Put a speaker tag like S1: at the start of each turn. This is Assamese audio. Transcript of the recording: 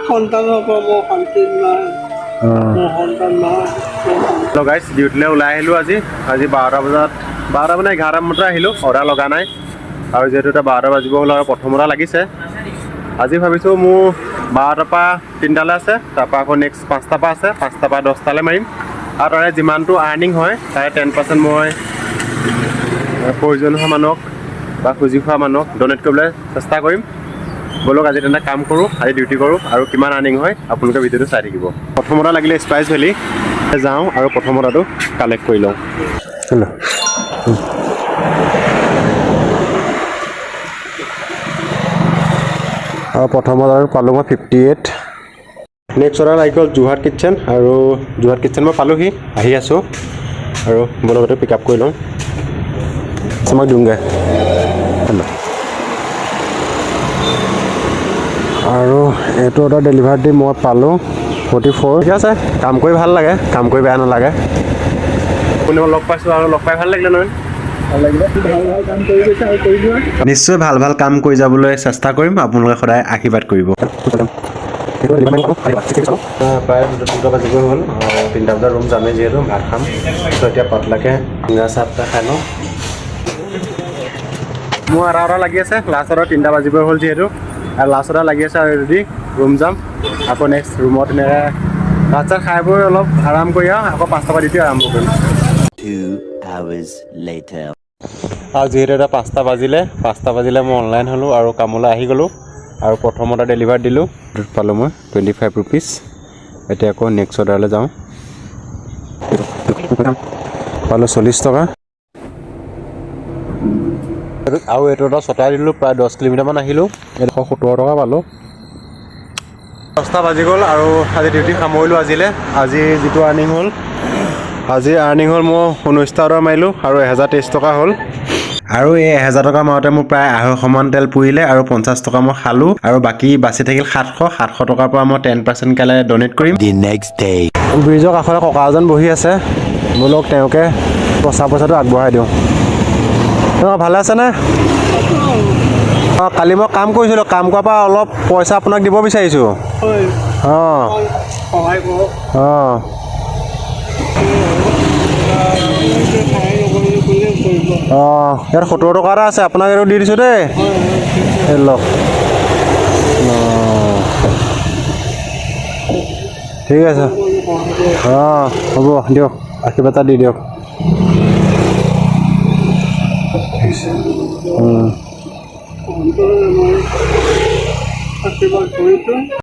S1: সন্তান হ'ব মোৰ সন্তান নাই মোৰ সন্তান নাই
S2: হেল্ল' গাইছ ডিউটিলৈ ওলাই আহিলোঁ আজি 12টা বজাত 12টা মানে 11টা মানতে আহিলোঁ অৰ্ডাৰ লগা নাই আৰু যিহেতু এতিয়া 12টা বাজিব হ'ল আৰু প্ৰথম অৰ্ডাৰ লাগিছে আজি ভাবিছোঁ মোৰ 12টাৰ পৰা 3টালৈ আছে তাৰপৰা আকৌ নেক্সট 5টাৰ পৰা আছে 5টাৰ পৰা 10টালৈ মাৰিম আৰু তাৰে যিমানটো আৰ্নিং হয় তাৰে 10% মই প্ৰয়োজন হোৱা মানুহক বা খুজি খোৱা মানুহক ডনেট কৰিবলৈ চেষ্টা কৰিম বলক আজি তেনে কাম কৰোঁ আজি ডিউটি কৰোঁ আৰু কিমান আৰ্নিং হয় আপোনালোকে ভিডিঅ'টো চাই থাকিব প্ৰথম অৰ্ডাৰ লাগিলে স্পাইচ ভেলি যাওঁ আৰু প্ৰথম অৰ্ডাৰটো কালেক্ট কৰি লওঁ আৰু প্ৰথম অৰ্ডাৰ পালোঁ মই 58 নেক্সট অৰ্ডাৰ আহি গ'ল যোৰহাট কিটচেন আৰু যোৰহাট কিটচেন মই পালোঁহি আহি আছোঁ আৰু বলকতে পিক আপ কৰি লওঁ মই দিওঁগৈ আৰু এইটো অৰ্ডাৰ ডেলিভাৰ দি মই পালোঁ 44 ঠিক আছে কাম কৰি ভাল লাগে কাম কৰি বেয়া নালাগে কোনেও লগ পাইছোঁ আৰু লগ পাই ভাল লাগিলে নহয় নিশ্চয় ভাল ভাল কাম কৰি যাবলৈ চেষ্টা কৰিম আপোনালোকে সদায় আশীৰ্বাদ কৰিব প্ৰায় 2টা বাজিবই হ'ল 3টা বজাত ৰুম যামেই যিহেতু ভাত খাম তো এতিয়া পাতলাকৈ চিঙৰা চাহ খাই লওঁ মোৰ এটা অৰ্ডাৰ লাগি আছে লাষ্ট অৰ্ডাৰ 3টা বাজিবই হ'ল যিহেতু আৰু লাষ্ট অৰ্ডাৰ লাগি আছে আৰু যদি ৰুম যাম আকৌ নেক্সট ৰুমত এনেকৈ ভাত চাত খাই বৈ অলপ আৰাম কৰি আকৌ 5টা পৰা ডিউটি আৰম্ভ কৰিম
S3: 2 hours later
S2: আৰু যিহেতু এটা 5টা বাজিলে মই অনলাইন হ'লোঁ আৰু কামলৈ আহি গ'লোঁ আৰু প্ৰথম অৰ্ডাৰ ডেলিভাৰ দিলোঁ পালোঁ মই 25 ৰুপিজ এতিয়া আকৌ নেক্সট অৰ্ডাৰলৈ যাওঁ পালোঁ 40 টকা আৰু এইটো এটা ছটাই দিলোঁ প্ৰায় 10 কিলোমিটাৰমান আহিলোঁ 170 টকা পালোঁ 10টা বাজি গ'ল আৰু আজি ডিউটি সামৰিলোঁ আজি যিটো আৰ্নিং হ'ল আজিৰ আৰ্নিং হ'ল মই 19টা অৰ্ডাৰ মাৰিলোঁ আৰু 1023 টকা হ'ল আৰু এই 1000 টকা মাৰোঁতে মোৰ প্ৰায় 250 মান তেল পুৰিলে আৰু 50 টকা মই খালোঁ আৰু বাকী বাচি থাকিল 700 টকাৰ পৰা মই 10% কাইলৈ ডনেট কৰিম
S3: the next day
S2: ব্ৰিজৰ কাষতে ককা এজন বহি আছে বোলক তেওঁকে পইচাটো আগবঢ়াই দিওঁ ভালে আছেনে অঁ কালি মই কাম কৰিছিলোঁ কাম কৰাৰ পৰা অলপ পইচা আপোনাক দিব বিচাৰিছোঁ অঁ অঁ অঁ ইয়াত 70 টকা এটা আছে আপোনাক এইটো দি দিছোঁ দেই এই লওক ঠিক আছে অঁ হ'ব দিয়ক আশীৰ্বাদ এটা দি দিয়ক
S1: আশীৰ্বাদ কৰিছোঁ